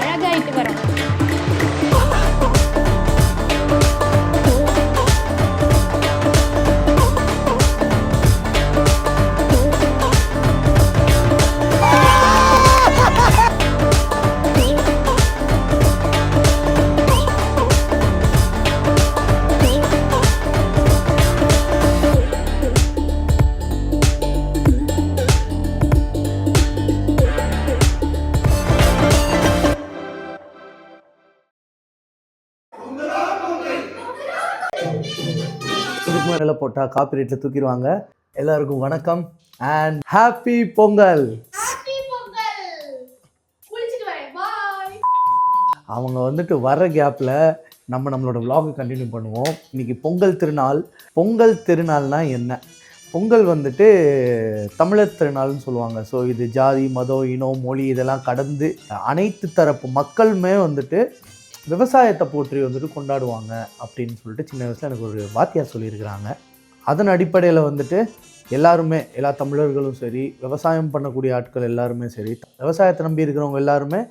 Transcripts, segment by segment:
அழகாயிட்டு வரோம். இதுக்கு மேலே போட்டால் காப்பிரைட்டில் தூக்கிடுவாங்க. எல்லாருக்கும் வணக்கம் அண்ட் ஹாப்பி பொங்கல். அவங்க வந்துட்டு வர்ற கேப்பில் நம்மளோட vlog கண்டினியூ பண்ணுவோம். இன்றைக்கி பொங்கல் திருநாள். பொங்கல் திருநாள்னால் என்ன? பொங்கல் வந்துட்டு தமிழர் திருநாள்னு சொல்லுவாங்க. ஸோ இது ஜாதி, மதம், இனம், மொழி இதெல்லாம் கடந்து அனைத்து தரப்பு மக்களுமே வந்துட்டு விவசாயத்தை போற்றி வந்துட்டு கொண்டாடுவாங்க அப்படின்னு சொல்லிட்டு சின்ன வயசில் எனக்கு ஒரு வாத்தியார் சொல்லியிருக்கிறாங்க. அதன் அடிப்படையில் வந்துட்டு எல்லாருமே, எல்லா தமிழர்களும் சரி, விவசாயம் பண்ணக்கூடிய ஆட்கள் எல்லாருமே சரி, விவசாயத்தை நம்பி இருக்கிறவங்க எல்லாருமே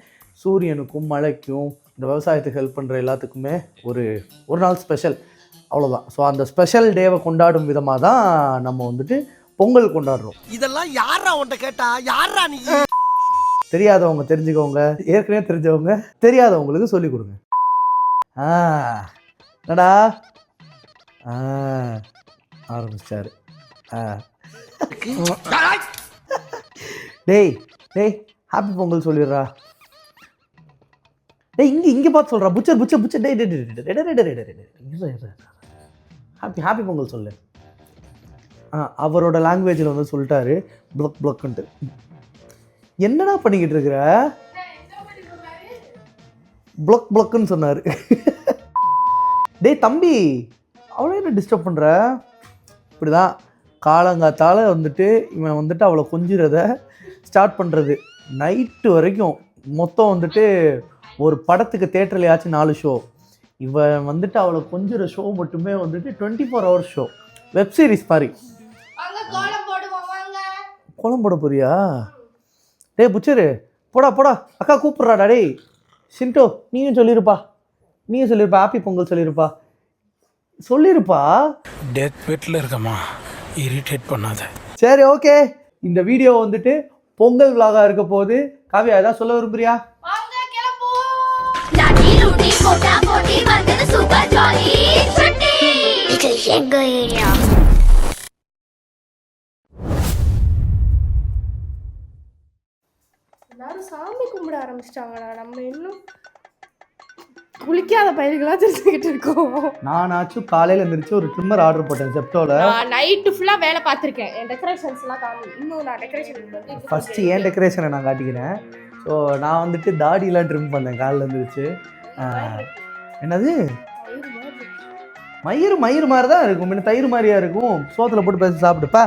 சூரியனுக்கும் மழைக்கும் இந்த விவசாயத்துக்கு ஹெல்ப் பண்ணுற எல்லாத்துக்குமே ஒரு நாள் ஸ்பெஷல், அவ்வளோதான். ஸோ அந்த ஸ்பெஷல் டேவை கொண்டாடும் விதமாக தான் நம்ம வந்துட்டு பொங்கல் கொண்டாடுறோம். இதெல்லாம் யாரா உன்கிட்ட கேட்டா? யாரா நீ? தெரியாதவங்க தெரிஞ்சுக்கோங்க, ஏற்கனவே தெரிஞ்சவங்க தெரியாதவங்களுக்கு சொல்லிக் கொடுங்க. என்னடா ஆரம்பிச்சாரு. டேய் டேய் ஹாப்பி பொங்கல் சொல்லிடுறா. டேய் இங்கே பார்த்து சொல்கிறா. Butcher butcher butcher. Day happy Pongal சொல்லு. அவரோட லாங்குவேஜில் வந்து சொல்லிட்டாரு ப்ளக் ப்ளக்குன்ட்டு. என்னடா பண்ணிக்கிட்டு இருக்கிற? ப்ளக் ப்ளக்குன்னு சொன்னார். டேய் தம்பி, அவ்வளோ என்ன டிஸ்டர்ப் பண்ணுற? இப்படி தான் காலங்காத்தால் வந்துட்டு இவன் வந்துட்டு அவளை கொஞ்சிறத ஸ்டார்ட் பண்ணுறது. நைட்டு வரைக்கும் மொத்தம் வந்துட்டு ஒரு படத்துக்கு தேட்டர்லையாச்சும் 4 ஷோ. இவன் வந்துட்டு அவளை கொஞ்சிற ஷோ மட்டுமே வந்துட்டு 24 hours ஷோ. வெப் சீரிஸ் மாதிரி. கோலம் போட போறியா? டேய் புச்சரு, போடா போடா, அக்கா கூப்பிட்றாடா. டேய் சிண்டோ, நீயும் சொல்லியிருப்பா ஹாப்பி பொங்கல் சொல்லியிருப்பா. டெத் பெட்டில் இருக்கமா, இரிட்டேட் பண்ணாத. சரி ஓகே, இந்த வீடியோ வந்துட்டு பொங்கல் விலாகா இருக்க போது. காவியா ஏதாவது சொல்ல விரும்புறியா? எல்லாரும் சாமி கும்பிட ஆரம்பிச்சிட்டாங்கடா. நம்ம இன்னும் குளிக்காத பயிர்களா தெரிஞ்சுக்கிட்டு இருக்கோம். நானாச்சும் காலையில் எழுந்திரிச்சு ஒரு ட்ரிம்மர் ஆர்டர் போட்டேன் ஜெப்டோல. நைட்டு ஃபுல்லாக வேலை பார்த்துருக்கேன். என் டெக்கரேஷன்ஸ்லாம் காமி. இன்னும் நான் டெக்கரேஷன் வந்து ஃபஸ்ட்டு ஏன் டெக்கரேஷனை நான் காட்டிக்கிறேன். ஸோ நான் வந்துட்டு தாடியெலாம் ட்ரிம் பண்ணேன் காலையில் எழுந்திரிச்சு. என்னது மயிறு மாதிரி தான் இருக்கும். முன்ன தயிர் மாதிரியா இருக்கும். சோத்தில் போட்டு பேசி சாப்பிட்டுப்பா.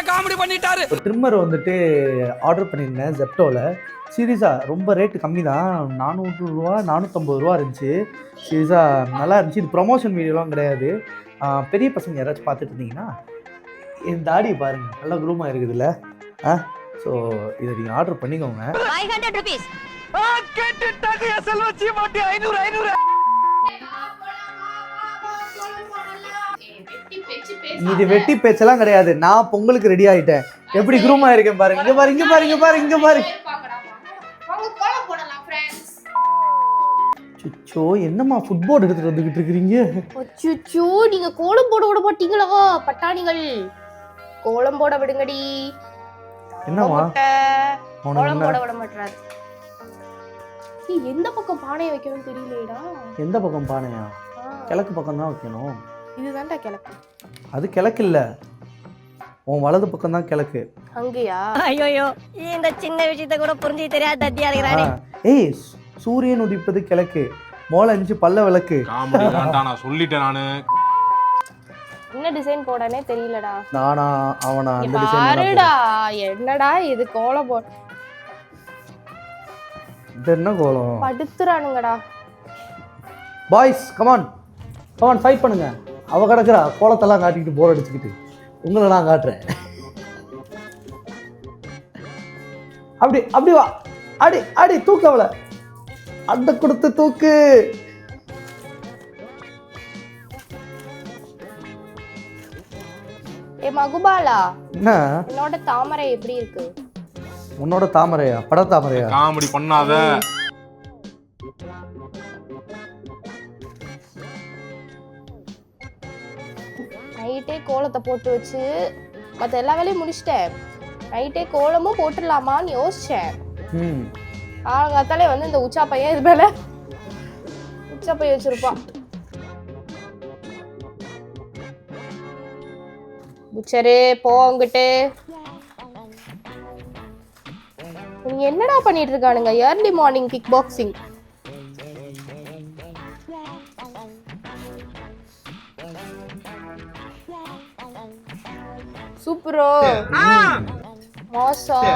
காமெடி பண்ணிட்டாரு. ட்ரிம்மர் வந்துட்டு ஆர்டர் பண்ணியிருந்தேன் ஜெப்டோவில். சீரியஸாக ரொம்ப ரேட்டு கம்மி தான். 400 ரூபா 450 ரூபா இருந்துச்சு. சீரியஸாக நல்லா இருந்துச்சு. இது ப்ரொமோஷன் வீடியோலாம் கிடையாது. பெரிய பசங்க யாராச்சும் பார்த்துட்டு இருந்தீங்கன்னா என் தாடியை பாருங்கள், நல்லா குரூமாக இருக்குதுல்ல. ஸோ இதை நீங்கள் ஆர்டர் பண்ணிக்கோங்க. 500 rupees. கேட்டுட்டாங்க செல்வச்சி மாட்டி 500. இது வெட்டி பேச்செல்லாம் கிடையாது. நான் பொங்கலுக்கு ரெடி ஆகிட்டேன். எப்படி குரூமா இருக்கேன் பாருங்க. இங்க பாருங்க. சுச்சோ, என்னம்மா ஃபுட்போர்ட் எடுத்துட்டு வந்துகிட்டு இருக்கீங்க? அச்சோ, நீங்க கோலம் போட விட மாட்டீங்களா பட்டாணிகள்? கோலம் போட விடுங்கடி. என்னம்மா கோலம் போட விட மாட்டாரு. நீ எந்த பக்கம் பானையை வைக்கணும்னு தெரியலடா. எந்த பக்கம் பானையா? கிழக்கு பக்கம் தான் வைக்கணும். இதுதான்டா கிழக்கு. அது கிழக்கு இல்ல, உன் வலது பக்கம் தான் கிழக்கு. அங்கயா? ஐயோ, இந்த சின்ன விஷயத்தை கூட புரிஞ்சு தெரியாத தத்தியா இருக்கிறானே. ஏய், சூரியன் உதிப்பது கிழக்கு, மோள 5 பல்ல விளக்கு. காமெடி தான்டா, நான் சொல்லிட்டேன். நானு என்ன டிசைன் போடனே தெரியலடா. நானா அவனா அந்த டிசைன் பாருடா. என்னடா இது கோலம் போட? இது என்ன கோலம்? படுத்துறானுங்கடா. பாய்ஸ் கம் ஆன் ஃபைட் பண்ணுங்க. அவள் கிடக்குறா கோலத்தெல்லாம் காட்டிக்கிட்டு போர் அடிச்சுக்கிட்டு. உங்களை நான் காட்டுறேன். அப்படி அப்படி வா, அடி அடி தூக்கு அவளை, அண்டை கொடுத்து தூக்கு. ஏ மகுபாலா, என்ன என்னோட தாமரை எப்படி இருக்கு? உன்னோட தாமரையா? பட தாமரையா? காமெடி பண்ணாத. நைட்டே கோலத்தை போட்டு வச்சு மற்ற எல்லா வேலையும் முடிச்சிட்டேன். நைட்டே கோலமும் போட்டுடலாமான்னு யோசிச்சேன். ஆங்காத்தாலே வந்து இந்த உச்சா பையன் இது மேல உச்சா பையன் வச்சிருப்பான். புச்சரு போங்கிட்டு நீங்க என்னடா பண்ணிட்டு இருக்கானுங்க? Early morning kick boxing. சூப்பரோ மோசம்.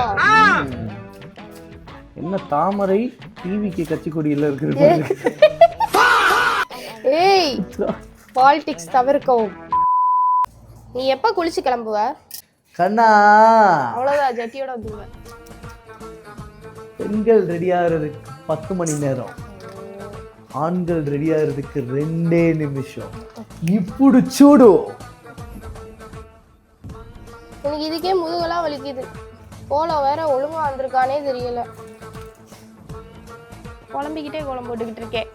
என்ன தாமரை டிவிக்கு கட்சி கொடியில் இருக்கிறது? ஏய் பாலிடிக்ஸ் தவிர்க்கவும். நீ எப்ப குளிச்சு கிளம்புவ? கண்ணா அவ்வளவுதான், ஜட்டியோட வந்துருவேன். பெண்கள் ரெடி ஆகிறதுக்கு 10 மணி நேரம், ஆண்கள் ரெடி ஆகிறதுக்கு 2 நிமிஷம். இப்படி சூடு. எனக்கு இதுக்கே முதுகெல்லாம் வலிக்குது. கோலம் வேற ஒழுங்கா வந்திருக்கானே தெரியல. குழம்பிக்கிட்டே கோலம் போட்டுக்கிட்டு இருக்கேன்.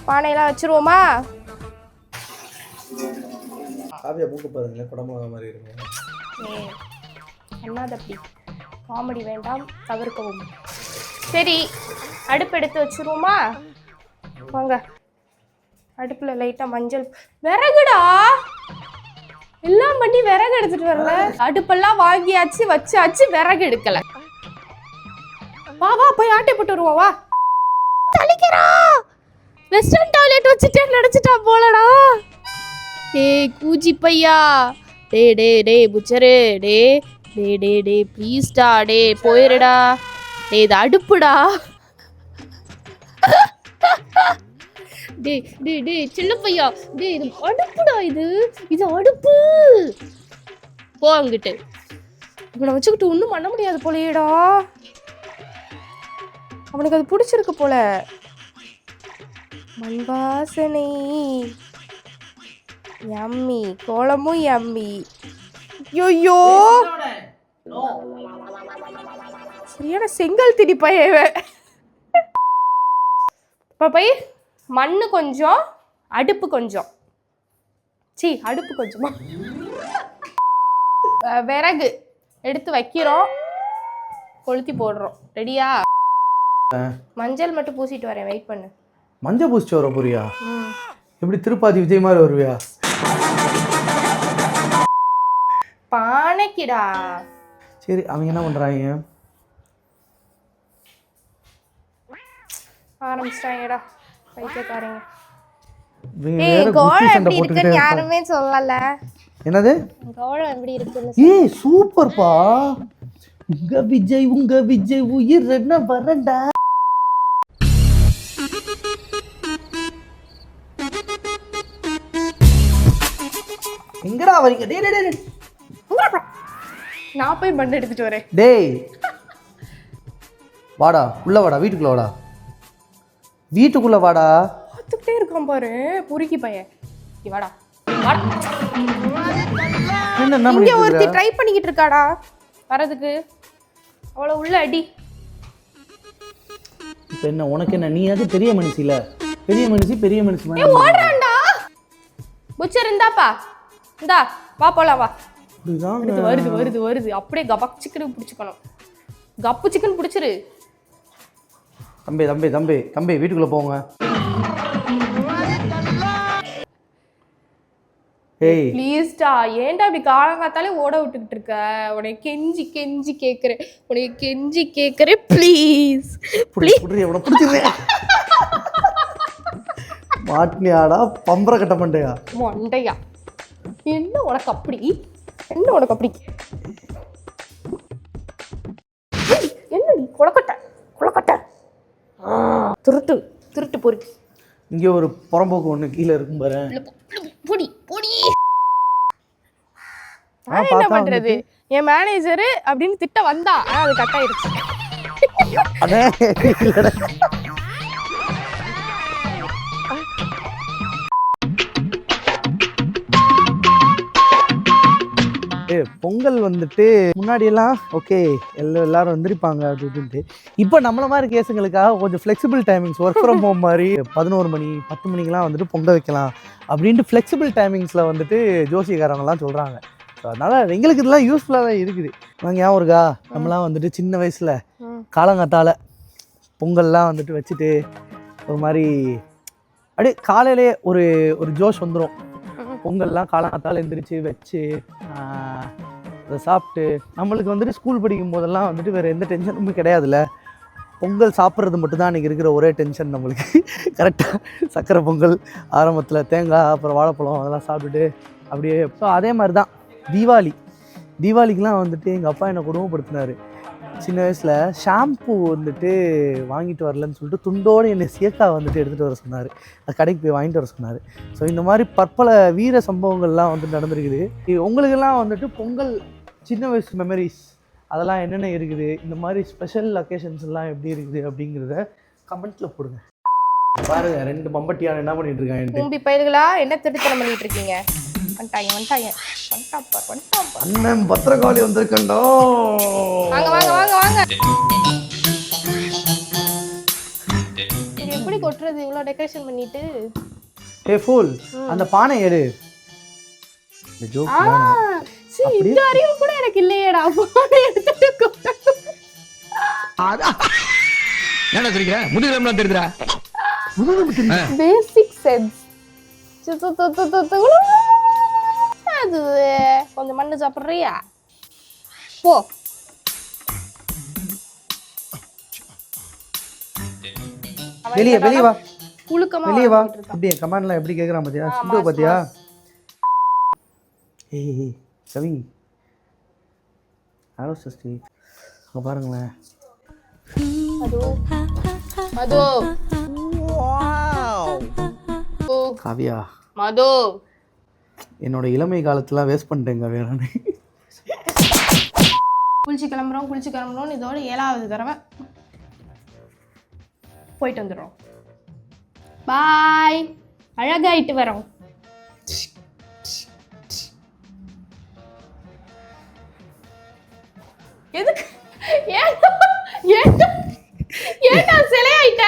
பானையெல்லாம் வச்சிருவோமா? காவியா மூக்கு பாருங்க, குடம்பு மாதிரி இருக்கு. என்னது காமெடி வேண்டாம், தவிர்க்கவும். சரி, அடுப்பு எடுத்து வச்சிருவோமா? வாங்க. அடுப்புல லைட்டா மஞ்சள், விறகுடா எல்லாம் பண்ணி விறகு எடுத்துட்டு வரல. அடுப்பெல்லாம் வாங்கியாச்சு, வச்சாச்சு, விறகு எடுக்கல. வா வா போய் ஆட்டை போட்டு வருவோம். வா. தலிக்கிறா வெஸ்டர்ன் டாய்லெட் வச்சுட்டே நினைச்சிட்டா போலடா. டேய் கூஜி பையா, டே டே டே புச்சரு, டே டே டே டே ப்ளீஸ்டா, டே போயிருடா. டே இது அடுப்புடா. டே டே டே சின்ன பையா, டே இது அடுப்புடா. இது இது அடுப்பு. போ அங்கிட்டு. இவனை வச்சுக்கிட்டு ஒன்றும் பண்ண முடியாது போலேடா. அவனுக்கு அது பிடிச்சிருக்கு போல. மண் வாசனை யம்மி, கோலமும் யம்மி. ஐயோ சரியான செங்கல் திடி பையன். பாப்பை மண்ணு கொஞ்சம், அடுப்பு கொஞ்சம். அடுப்பு கொஞ்சமா விறகு எடுத்து வைக்கிறோம், கொளுத்தி போடுறோம். ரெடியா? மஞ்சள் மட்டும் பூசிட்டு வரேன், வெயிட் பண்ணு. மஞ்சள் பூசிட்டு வர போறியா? எப்படி திருப்பாதி விஜய் மாதிரி வருவியா? பானைக்கிடா. சரி, அவங்க என்ன பண்றாங்க? ஆரம்பிச்சிட்டாங்கடா பைத்தியக்காரங்க. யாருமே சொல்லல. என்னது கோலம் எப்படி இருக்குன்னு? ஏய் சூப்பர்ப்பா. உங்க விஜய் உயிர் என்ன வரண்டா. எங்கடா வரீங்க? டேய் டேய் டேய், நான் போய் பண்ண எடுத்துட்டு வரேன். டேய் வாடா, உள்ள வாடா, வீட்டுக்குள்ள வாடா, வீட்டுக்குள்ள வாடா. பார்த்துக்கிட்டே இருக்கான் பாரு புரிக்கி பையன். நீ வாடா வாடா. என்ன இங்க ஒருத்தி ட்ரை பண்ணிக்கிட்டு இருக்காடா வரதுக்கு. அவளை உள்ள அடி. இப்போ என்ன உனக்கு என்ன? நீ அது பெரிய மனுஷில, பெரிய மனுஷி மாதிரி ஓடுறான்டா. புச்சர் இந்தாப்பா, இந்தா வா போலாம் வா. வருது அப்படியே கபக் சிக்கன் பிடிச்சிக்கணும். கப்பு சிக்கன் பிடிச்சிரு. தம்பி வீட்டுக்குள்ள போங்க. ஏய் ப்ளீஸ்டா, ஏன்டா இப்படி காலங்காத்தாலே ஓட விட்டுக்கிட்டு இருக்க? உனக்கு கெஞ்சி கேட்குறேன் ப்ளீஸ். மாட்டினியாடா பம்பர கட்ட மண்டையா? மண்டையா என்ன உனக்கு அப்படி? என்ன நீ கொலக்கட்டை திருட்டு பொறுக்கி. இங்கே ஒரு புறம்போக்கு ஒன்று கீழே இருக்கும் பாரு. பொடி நான் என்ன பண்றது, என் மேனேஜரு அப்படின்னு திட்ட வந்தா அது கட் ஆயிடுச்சு. அண்ணே பொங்கல் வந்துட்டு முன்னாடி எல்லாம் ஓகே எல்லாரும் வந்திருப்பாங்க அது இதுன்ட்டு. இப்போ நம்மள மாதிரி கேஸுங்களுக்காக கொஞ்சம் flexible timings, work from home மாதிரி 11 மணி 10 மணிக்கெலாம் வந்துட்டு பொங்கல் வைக்கலாம் அப்படின்ட்டு ஃப்ளெக்சிபிள் டைமிங்ஸில் வந்துட்டு ஜோசியக்காரங்கலாம் சொல்கிறாங்க. ஸோ அதனால் எங்களுக்கு இதெல்லாம் யூஸ்ஃபுல்லாக தான் இருக்குது. நாங்கள் ஞாபகம் இருக்கா, நம்மலாம் வந்துட்டு சின்ன வயசில் காலங்காத்தால் பொங்கல்லாம் வந்துட்டு வச்சுட்டு ஒரு மாதிரி அப்படியே காலையிலே ஒரு ஜோஷ் வந்துடும். பொங்கல்லாம் காலங்காத்தால் எழுந்திரிச்சு வச்சு அதை சாப்பிட்டு நம்மளுக்கு வந்துட்டு ஸ்கூல் படிக்கும் போதெல்லாம் வந்துட்டு வேறு எந்த டென்ஷனுமே கிடையாதுல்ல. பொங்கல் சாப்பிட்றது மட்டும்தான் அன்றைக்கி இருக்கிற ஒரே டென்ஷன் நம்மளுக்கு. கரெக்டாக சக்கரை பொங்கல் ஆரம்பத்தில், தேங்காய் அப்புறம் வாழைப்பழம் அதெல்லாம் சாப்பிட்டுட்டு அப்படியே. ஸோ அதே மாதிரி தான் தீபாவளிக்கெலாம் வந்துட்டு எங்கள் அப்பா என்னை கொடுமைப்படுத்தினார். சின்ன வயசில் ஷாம்பு வந்துட்டு வாங்கிட்டு வரலன்னு சொல்லிட்டு துண்டோடு என்னை சேக்கா வந்துட்டு எடுத்துகிட்டு வர சொன்னார். அது கடைக்கு போய் வாங்கிட்டு வர சொன்னார். ஸோ இந்த மாதிரி பற்பல வீர சம்பவங்கள்லாம் வந்துட்டு நடந்திருக்குது. உங்களுக்கெல்லாம் வந்துட்டு பொங்கல் சின்ன வயசு மெமரிஸ் அதெல்லாம் என்னென்ன இருக்குது, இந்த மாதிரி ஸ்பெஷல் அக்கேஷன்ஸ் எல்லாம் எப்படி இருக்குது அப்படிங்கிறத கமெண்ட்டில் போடுங்க. பாருங்க 2 மம்பட்டியான என்ன பண்ணிட்டு இருக்காங்க. கும்பி பயிர்களா என்ன திருத்தனம் பண்ணிட்டு இருக்கீங்க? வந்துட்டாங்க. அண்ணன் பத்திரகாளி வந்திருக்கண்டோ. வாங்க வாங்க வாங்க வாங்க. இது எப்படி கொட்டுறது இவ்வளோ டெக்கரேஷன் பண்ணிட்டு? ஏ ஃபூல், அந்த பானை எடு. இந்த ஜோக் இந்த அறிவு கூட எனக்கு இல்லையேடா. பானை எடுத்துட்டு கொட்டு. என்ன சொல்றீங்க? முதுகுலாம் தெரியுதுடா. பேசிக் சென்ஸ். அது கொஞ்சம் மண்ணு சாப்பிட்றியா? போ. வெளியே வா, புழுக்கமா வெளியே வா. அப்படியே கமெண்ட்லாம் எப்படி கேட்குறான் பார்த்தியா, சிந்து பார்த்தியா? ஏய் கவி, ஹலோ சஷ்டி, அங்கே பாருங்களேன். மது காவியா, மது என்னோட இளமை காலத்துலாம் வேஸ்ட் பண்ணிட்டேங்க வேறனே. குளிச்சு கிளம்புறோம் இதோட 7வது தடவை போயிட்டு வந்துடுறோம். பாய், அழகாயிட்டு வரோம். எதுக்கு ஏன்டா சிலையாயிட்ட?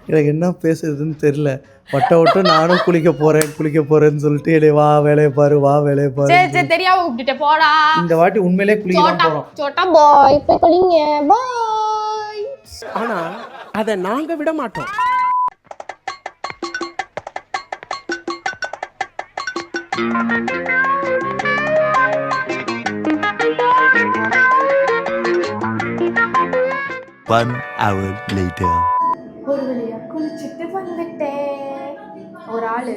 எனக்கு என்ன பேசுறதுன்னு தெரியல. வட்ட நானும் குளிக்க போறேன்னு சொல்லிட்டு என்னை வா வேலையை பாரு. சரி தெரியாம கூப்பிட்டுட்டே போடா. இந்த வாட்டி உண்மையிலே குளிக்க தான் போறோம். சோட்டா பாய் போய் குளிங்க. பாய். ஆனா அத நாங்க விட மாட்டோம். One hour later. ஒரு வழியா குளிச்சுட்டு வந்துட்டேன். ஒரு ஆளு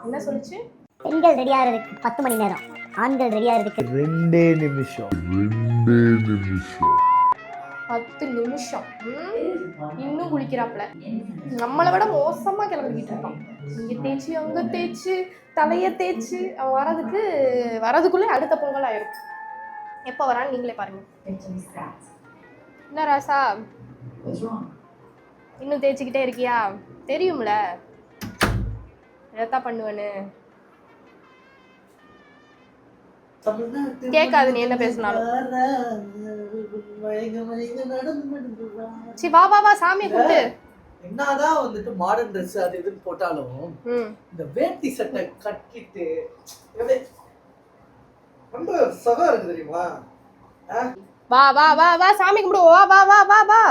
என்ன சொல்லுச்சு? பெண்கள் ரெடியாகிறதுக்கு 10 மணி நேரம், ஆண்கள் ரெடியாகிறதுக்கு 2 நிமிஷம். 10 நிமிஷம். இன்னும் குளிக்கிறாப்ல. நம்மளை விட மோசமா கிளம்பிக்கிட்டு இருக்கான். இங்க தேய்ச்சி அங்க தேய்ச்சி தலைய தேய்ச்சி அவன் வரதுக்குள்ளே அடுத்த பொங்கல் ஆயிரும். எப்போ வரான்னு நீங்களே பாருங்க. என்ன ராசா, இன்னும் தேய்ச்சிக்கிட்டே இருக்கியா? தெரியும்ல எதான் பண்ணுவேன்னு. கேட்காது நீ என்ன பேசினாலும். சரி வா வா வா, சாமியை கூப்பிட்டு. என்னதான் வந்துட்டு மாடர்ன் ட்ரெஸ் அது இதுன்னு போட்டாலும் இந்த வேட்டி சட்டை கட்டிட்டு ரொம்ப சகா இருக்கு தெரியுமா? வா வா வா வா, சாமி கும்பிடு. வா வா வா வா வா.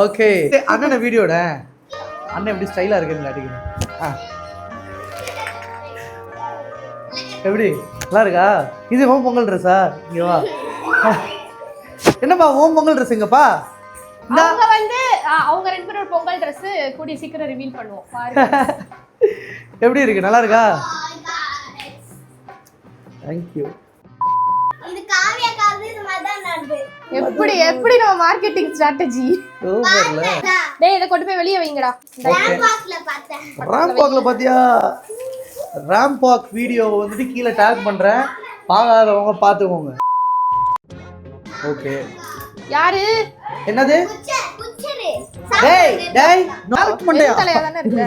ஓகே அண்ணன் வீடியோட அண்ணன் எப்படி ஸ்டைலா இருக்குன்னு காட்டிக்கணும். எப்படி நல்லா இருக்கா? இது ஹோம் பொங்கல் ட்ரெஸ்ஸா? இங்க வா. என்னப்பா ஹோம் பொங்கல் ட்ரெஸ் எங்கப்பா? அவங்க அவங்க 2 பேரோட பொங்கல் ட்ரெஸ் கூடிய சீக்கிரம் ரிவீல் பண்ணுவோம் பாருங்க. எப்படி இருக்கு? நல்லா இருக்கா? Thank you. இது காவியா காது இது மாதிரி தான் நடந்து. எப்படி நம்ம மார்க்கெட்டிங் ஸ்ட்ராட்டஜி. சூப்பர்ல. டேய் இத கொண்டு போய் வெளிய வைங்கடா. ரேம்பாக்ல பார்த்தேன். ரேம்பாக்ல பாத்தியா? ரேம்ப் வாக் வீடியோவை வந்துட்டு கீழே டேக் பண்ணுறேன், பார்க்காதவங்க பார்த்துக்கோங்க. ஓகே, யாரு? என்னது? டேய் டேய் நாட் மண்டையா தலையா தானே இருக்கு.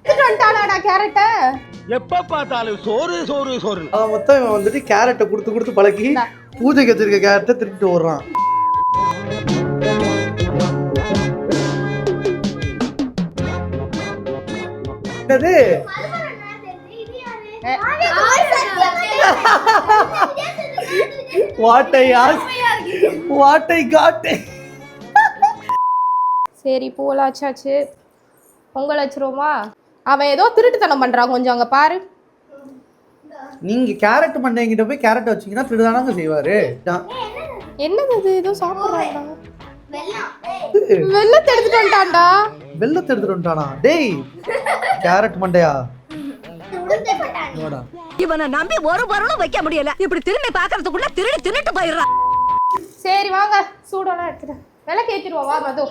எடுத்துட்டு வந்துட்டானாடா கேரட்ட? எப்ப பார்த்தாலும் சோறு சோறு சோறு. அவன் மொத்தம் இவன் வந்துட்டு கேரட்டை கொடுத்து கொடுத்து பழக்கி பூஜைக்கு வச்சிருக்க கேரட்டை திருப்பிட்டு ஓடுறான். என்னது? வாட்டை காட்டை. சரி பூவலாச்சாச்சு, பொங்கல் வச்சிருவோமா? அவன் ஏதோ திருட்டுத்தனம் பண்றான் கொஞ்சம், அங்க பாரு. நீங்க கேரட் மண்டைங்கிட்ட போய் கேரட் வச்சீங்கன்னா திருடானாங்க செய்வாரு. என்னது இது? ஏதோ சாப்பிடுறான்டா. வெள்ளத்தை எடுத்துட்டு வந்துட்டான்டா. வெள்ளத்தை எடுத்துட்டு வந்துட்டானா? டேய் கேரட் மண்டையா, இவனை நம்பி ஒரு பொருளும் வைக்க முடியல. இப்படி திரும்பி பாக்குறதுக்குள்ள திருடி தின்னுட்டு போயிடுறான். சரி வாங்க, சூடெல்லாம் எடுத்துட்டேன். விளக்கு ஏத்திடுவோம் வா மது.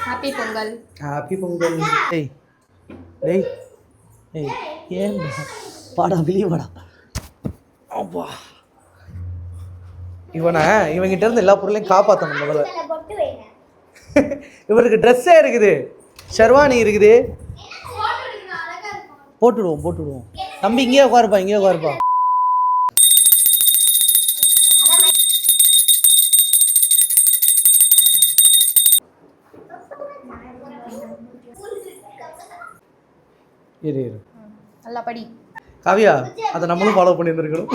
ஹாப்பி பொங்கல். ஹாப்பி பொங்கல். டேய் டேய் டேய் ஏன் பாடா வெளியே வாடா. அப்பா இவங்கிட்ட இருந்து எல்லா பொருளையும் காப்பாற்றணும் முதல்ல. இவருக்கு ட்ரெஸ்ஸே இருக்குது, ஷெர்வானி இருக்குது. போட்டுடுவோம். தம்பி இங்கேயே உட்காருப்பா. இரு நல்லா படி. காவியா, அதை நம்மளும் ஃபாலோ பண்ணியிருந்துருக்கணும்.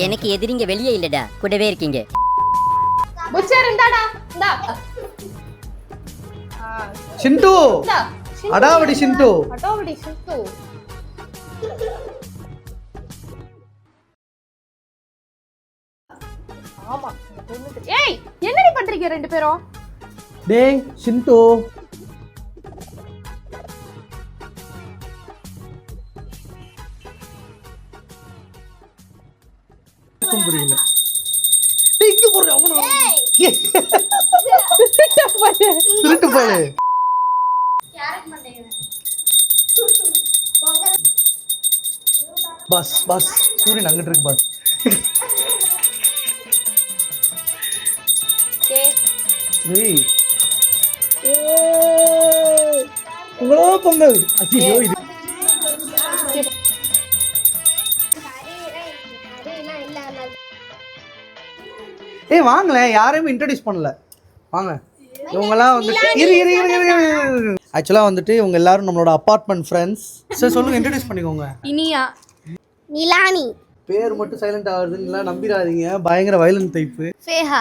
எனக்கு எதிரிங்க வெளியே இல்லடா, கூடவே இருக்கீங்க. புச்சர் இந்தாடா, இந்தா. சிண்டு, இந்தா. அடாவடி சிண்டு. ஆமா. ஏய், என்னடி பண்றீங்க ரெண்டு பேரும்? டேய் சிண்டு, புரியல. இங்க போற அவன திருட்டு போல. பஸ் சூரியன் அங்கிட்டு இருக்கு பஸ். ஏய் உங்களோ பொங்கல். ஐயோ இது ஏய் வாங்களேன், யாரையுமே இன்ட்ரடியூஸ் பண்ணல. வாங்க, இவங்கெல்லாம் வந்துட்டு இரு. ஆக்சுவலாக வந்துட்டு இவங்க எல்லாரும் நம்மளோட அப்பார்ட்மெண்ட் ஃப்ரெண்ட்ஸ். சார் சொல்லுங்க, இன்ட்ரடியூஸ் பண்ணிக்கோங்க. இனியா, நிலானி, பேர் மட்டும் சைலண்ட் ஆகுதுன்னு நம்பிடாதீங்க, பயங்கர வயலண்ட் டைப்பு. ஃபேஹா.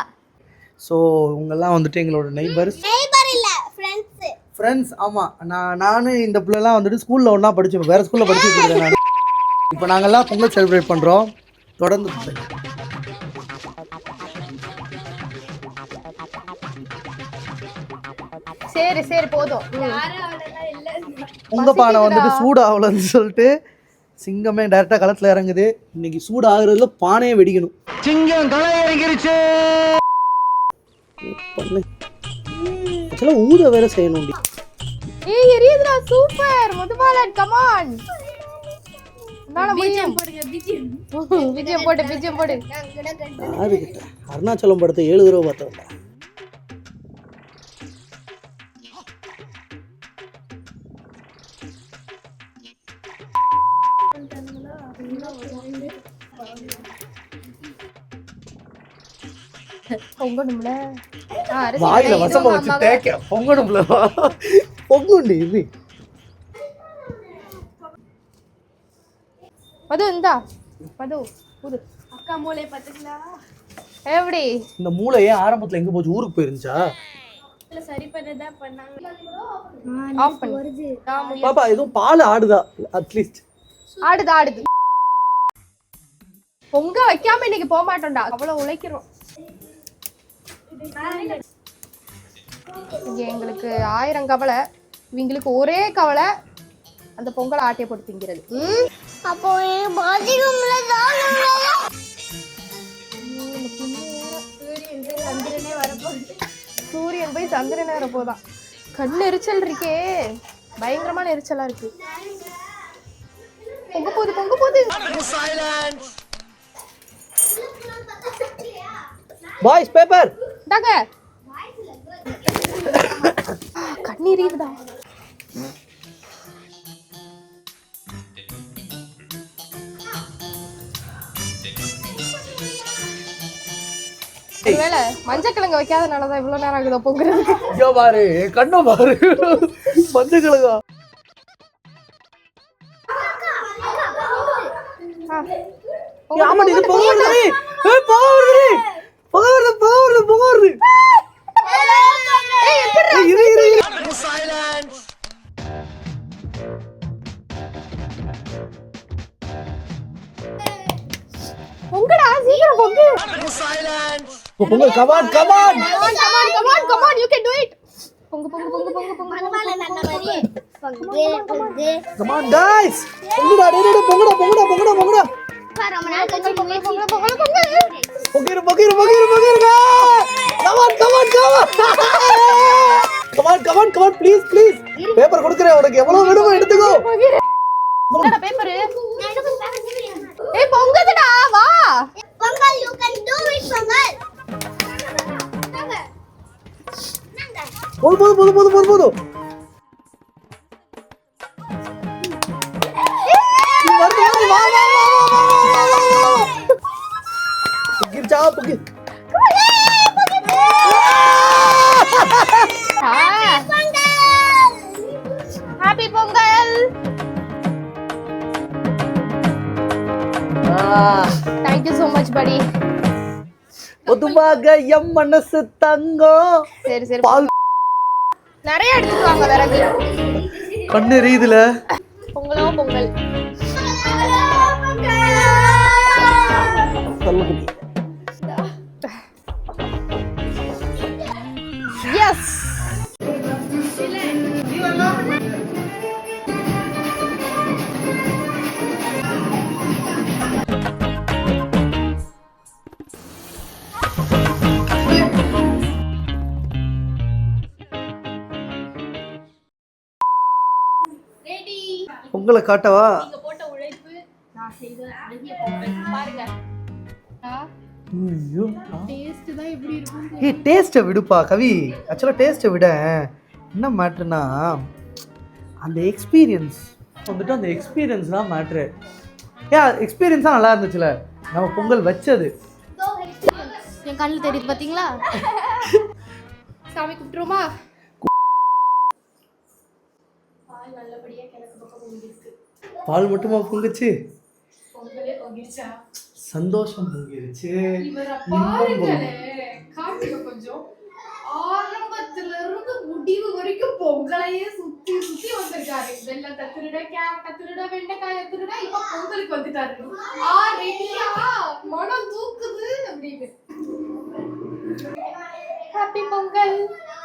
ஸோ இவங்கெல்லாம் வந்துட்டு எங்களோட நெய்பர்ஸ். ஃப்ரெண்ட்ஸ். ஆமாம், நான் இந்த பிள்ளைலாம் வந்துட்டு ஸ்கூலில் ஒன்றா படித்தோம், வேறு ஸ்கூலில் படிச்சுட்டு இருக்கேன் நான். இப்போ நாங்கள்லாம் பொங்கல் செலிப்ரேட் பண்ணுறோம். தொடர்ந்து சரி போதும். உங்க பானை வந்துட்டு சூடாகலன்னு சொல்லிட்டு சிங்கமே டைரக்டா களத்துல இறங்குது. இன்னைக்கு சூடாகிறதுல பானையை வெடிக்கணும். சிங்கம் களை இறங்கிருச்சு. ஆக்சுவலாக ஊத வேற செய்யணும். ஏய் எரியுதுடா, சூப்பர் மதுபாலன், கம் ஆன். நாளை பிஜிஎம் போடு. அதுக்கிட்ட அருணாச்சலம் படத்தை 7 தடவை பார்த்தோம்டா. பொங்கணும்ல, வாயில வசம்ப வச்சு தேக்க பொங்கணும்ல. பொங்குண்டி இது மது, இந்தா மது புது அக்கா மூளை பாத்துங்களா எப்படி? இந்த மூளை ஏன் ஆரம்பத்துல எங்க போச்சு? ஊருக்கு போயிருந்துச்சா? சரி பண்ணதா பண்ணாங்க. ஆஃப் பண்ணு பாப்பா. எதுவும் பால் ஆடுதா? அட்லீஸ்ட் ஆடுது. பொங்க வைக்காம இன்னைக்கு போக மாட்டோம்டா, அவ்வளவு உழைக்கிறோம். இங்க எங்களுக்கு 1000 கவலை, இவங்களுக்கு ஒரே கவலை, அந்த பொங்கலை ஆட்டையை போட்டு திங்கிறது. அப்போ சூரியன் போய் சந்திரன் வர போதான். கண்ணு எரிச்சல் இருக்கே. பயங்கரமான எரிச்சலா இருக்கு. பொங்க போகுது. Boys paper. டாங்க. கண்ணீர் இருக்குதா? ஒருவேளை மஞ்சக்கிழங்க வைக்காதனாலதான் இவ்வளவு நேரம் ஆகுதோ பொங்குறதுக்கு. ஐயோ பாரு, கண்ணை பாரு, மஞ்சக்கிழங்கா. ஆமாடி, இது புகை வருது. புகை வருது. பொங்குடா, சீக்கிரம் பொங்கு. Pongal, come on, you can do it. Pongu. Come on guys. பொங்குடா, டேய் பொங்குடா. பொங்கிரு. Come on, please. பேப்பர் கொடுக்கிறேன் உனக்கு, எவ்வளவு வேணுமோ எடுத்துக்கோ. என்னடா பேப்பர்? ஏய் பொங்குதுடா, வா. Pongal, you can do it, Pongal. போதும். வா. பொங்கிருச்சா, பொங்கி. Happy Pongal. Thank you so much buddy. பொதுவாக எம் மனசு தங்கம். சரி பால் நிறைய எடுத்துட்டு வாங்க விறகு. கண்ணு எரியுதுல. பொங்கல். Yes. பொங்கலை காட்டவா? நீங்க போட்ட உழைப்பு நான் செய்த அழகிய பொங்கல் பாருங்க. ஐயோ, டேஸ்ட் தான் எப்படி இருக்கும்? ஏய் டேஸ்ட்டை விடுப்பா கவி. ஆக்சுவலாக டேஸ்ட்டை விட என்ன மேட்ருனா அந்த எக்ஸ்பீரியன்ஸ் தான் மேட்ரு. எக்ஸ்பீரியன்ஸாக நல்லா இருந்துச்சுல நம்ம பொங்கல் வச்சது. என் கண்ணில் தெரியுது பார்த்தீங்களா? சாமி கும்பிட்டுருமா? பால் நல்லபடியா கிழக்கு பக்கம் பொங்கிருக்கு. பால் மட்டுமா பொங்குச்சு? பொங்கலே பொங்கிருச்சா? சந்தோஷம் பொங்கிருச்சு. இவரை பாருங்களே, காட்டுங்க கொஞ்சம். ஆரம்பத்துல இருந்து முடிவு வரைக்கும் பொங்கலையே சுத்தி வந்திருக்காரு. வெள்ளத்தை திருட, கேரட்டை திருட, வெண்டைக்காயை திருட, இப்ப பொங்கலுக்கு வந்துட்டாரு. ரெடியா, மனம் தூக்குது அப்படின்னு.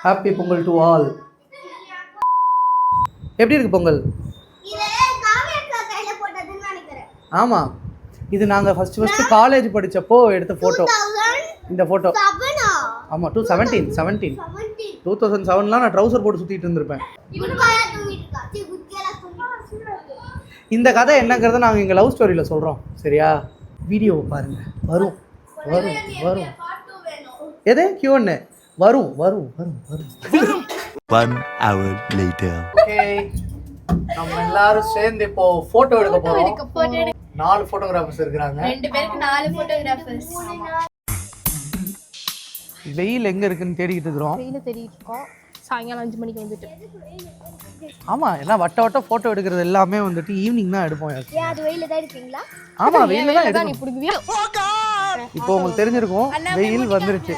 Happy Pongal to all. எப்படி இருக்கு பொங்கல்? ஆமாம், இது நாங்கள் ஃபஸ்ட்டு காலேஜ் படித்தப்போ எடுத்த ஃபோட்டோ. இந்த ஃபோட்டோ ஆமாம் 2007 நான் ட்ரௌசர் போட்டு சுற்றிட்டு இருந்திருப்பேன். இந்த கதை என்னங்கிறத நாங்கள் எங்கள் லவ் ஸ்டோரியில் சொல்கிறோம், சரியா? வீடியோவை பாருங்கள், வரும். எது Q&A வரும். 1 hour later. ஓகே, நம்ம எல்லாரும் சேர்ந்து இப்போ ஃபோட்டோ எடுக்க போகிறோம். 4 ஃபோட்டோகிராஃபர்ஸ் இருக்கிறாங்க. 2 பேருக்கு 4 ஃபோட்டோகிராஃபர்ஸ். வெயில் எங்கே இருக்குன்னு தேடிக்கிட்டு இருக்கிறோம். வெயில் தேடிட்டு இருக்கோம். சாயங்காலம் 5 மணிக்கு வந்துட்டு. ஆமாம், ஏன்னா வட்ட ஃபோட்டோ எடுக்கிறது எல்லாமே வந்துட்டு ஈவினிங் தான் எடுப்போம். அது வெயில தான் இருப்பீங்களா? ஆமாம், வெயில தான் எடுப்போம். நீ புடிக்குவியா? இப்போ உங்களுக்கு தெரிஞ்சிருக்கும், வெயில் வந்துருச்சு.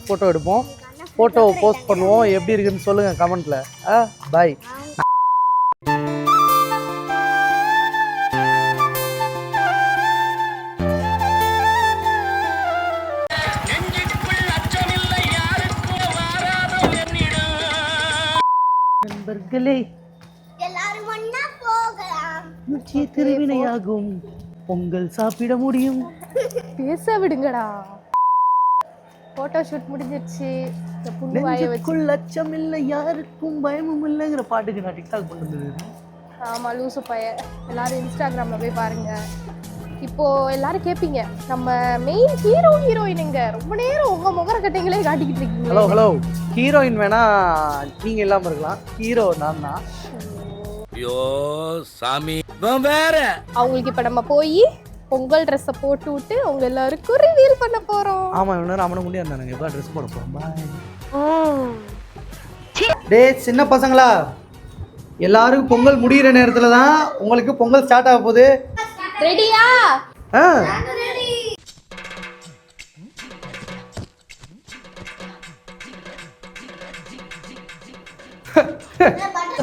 ஃபோட்டோ எடுப்போம், ஃபோட்டோ போஸ்ட் பண்ணுவோம். எப்படி இருக்குன்னு சொல்லுங்கள் கமெண்ட்டில். பாய். நண்பர்களே, எல்லாரும் ஒண்ணா போகலாம். நிச்சய திருவினையாகும், பொங்கல் சாப்பிட முடியும். பேச விடுங்கடா. போட்டோ ஷூட் முடிஞ்சிருச்சு. இந்த புண்ணு வாய வச்சு நெஞ்சுக்குள் அச்சம் இல்லை யாருக்கும் பயமும் இல்லைங்கிற பாட்டுக்கு நான் டிக்டாக் பண்ணுறது. ஆமா லூசு பைய. எல்லாரும் இன்ஸ்டாகிராம்ல போய் பாருங்க. இப்போ எல்லாரும் கேட்பீங்க நம்ம மெயின் ஹீரோயினுங்க ரொம்ப நேரம் உங்க முகர கட்டைங்களே காட்டிக்கிட்டு இருக்கீங்க. ஹலோ ஹீரோயின் வேணா நீங்க இல்லாம இருக்கலாம், ஹீரோ நான் தான். ஐயோ சாமி வேற. அவங்களுக்கு இப்ப நம்ம போய் பொங்கல் ட்ரெஸ்ஸை போட்டு விட்டு அவங்க எல்லாருக்கும் ரிவீல் பண்ண போறோம். ஆமா இவனு அவனை முடியாது இருந்தானுங்க. எப்போ ட்ரெஸ் போட போறோம். பாய். டேய் சின்ன பசங்களா, எல்லாரும் பொங்கல் முடிகிற நேரத்துல தான் உங்களுக்கு பொங்கல் ஸ்டார்ட் ஆக போகுது. ரெடியா?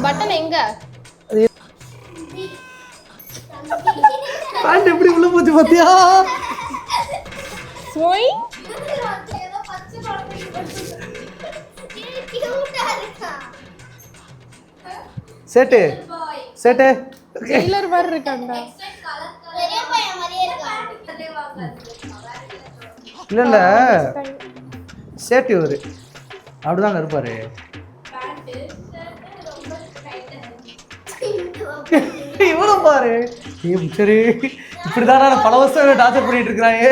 பட்டன் எங்க? பேண்ட் எப்படி உள்ள போச்சு பாத்தியா? ஸ்வை சேட்டு சேட்டு டெய்லர் மாதிரி இருக்காங்க. இல்ல இல்ல சேட்டு இவரு அப்படிதாங்க இருப்பாரு. இவ்வளவு பாரு. சரி இப்படிதான் நான் பல வருஷம் டார்ச்சர் பண்ணிட்டு இருக்கிறாங்க.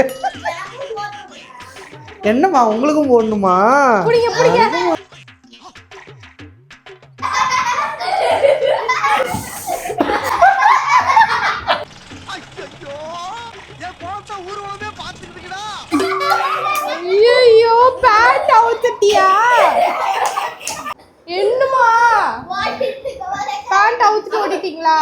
என்னம்மா உங்களுக்கும் போடணுமா? புடிங்க புடிங்க. ஐயோ பேண்ட் அவுத்துட்டியா? என்னமா பேண்ட் அவுத்துட்டு ஓடிட்டீங்களா?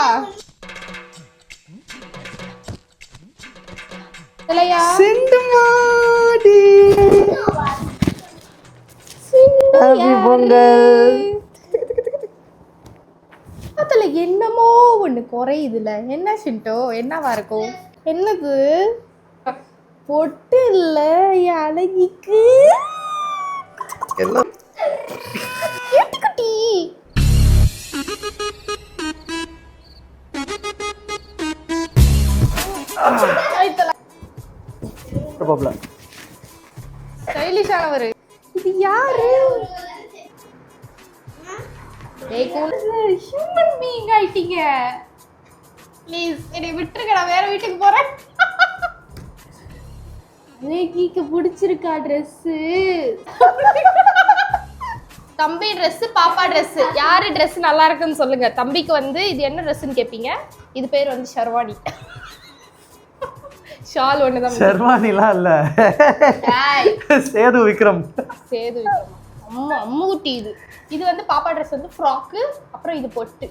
இல்லையா? சிந்துமாடி ஹாப்பி பொங்கல். அதுல என்னமோ ஒண்ணு குறையுதுல. என்ன சிண்டோ? என்னவா இருக்கும்? என்னது? பொட்டு இல்ல அழகிக்கு எல்லாம் குட்டி. ஸ்டைலிஷானவர். இது யாரு? ஹியூமன் பீயிங் ஆயிட்டீங்க. ப்ளீஸ் என்னை விட்டுருங்க, நான் வேற வீட்டுக்கு போறேன். அழகிக்கு பிடிச்சிருக்கா ட்ரெஸ்ஸு? தம்பி ட்ரெஸ் பாப்பா ட்ரெஸ் யாரு ட்ரெஸ் நல்லா இருக்குன்னு சொல்லுங்க. தம்பிக்கு வந்து இது என்ன ட்ரெஸ்ன்னு கேட்பீங்க. இது பேர் வந்து ஷர்வானி. ஷால் ஒண்ணுதான். ஷர்வானிலாம் இல்ல, சேது விக்ரம். சேது விக்ரம் அம்மா அம்முகுட்டி. இது இது வந்து பாப்பா ட்ரெஸ் வந்து ஃப்ராக்கு, அப்புறம் இது பொட்டு.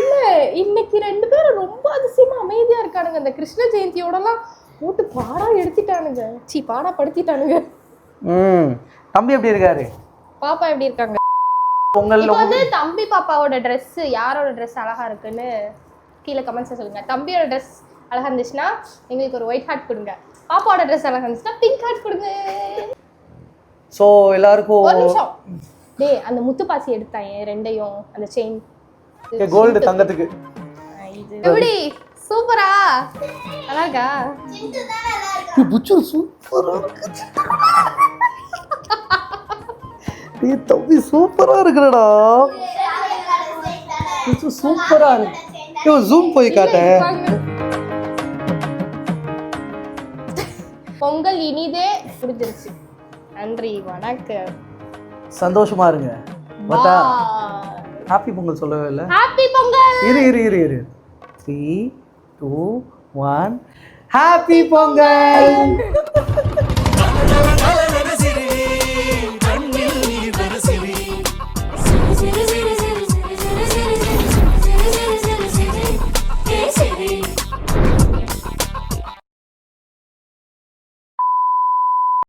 இல்ல இன்னைக்கு ரெண்டு பேரும் ரொம்ப அதிசயமா அமைதியா இருக்கானுங்க. இந்த கிருஷ்ண ஜெயந்தியோடலாம் போட்டு பாடா எடுத்துட்டானுங்க. பாடா படுத்திட்டானுங்க. தம்பி எப்படி இருக்காரு? பாப்பா எப்படி இருக்காங்க? பொங்கல் இப்போ வந்து தம்பி பாப்பாவோட ட்ரெஸ் யாரோட ட்ரெஸ் அழகா இருக்குன்னு கீழே கமெண்ட்ஸ்ல சொல்லுங்க. தம்பியோட ட்ரெஸ் அழகா இருந்துச்சுன்னா எங்களுக்கு ஒரு ஒயிட் ஹார்ட் கொடுங்க. பாப்பாவோட ட்ரெஸ் அழகா இருந்துச்சுன்னா பிங்க் ஹார்ட் கொடுங்க. சோ எல்லாருக்கும் ஒரு நிமிஷம். டேய் அந்த முத்து பாசி எடுத்தாங்க ரெண்டையும், அந்த செயின் கோல்டு தங்கத்துக்கு. எப்படி சூப்பரா? நல்லா இருக்கா? புச்சு சூப்பரா இருக்கு. டேய் தம்பி சூப்பரா இருக்குடா. புச்சு சூப்பரா இருக்கு. யோ ஜூம் போய் காட்ட. பொங்கல் இனிதே புரிஞ்சிருச்சு. நன்றி வணக்கம். சந்தோஷமா இருங்க. பட்டா ஹாப்பி பொங்கல் சொல்லவே இல்லை. ஹாப்பி பொங்கல். இரு 3 2 1 ஹாப்பி பொங்கல்.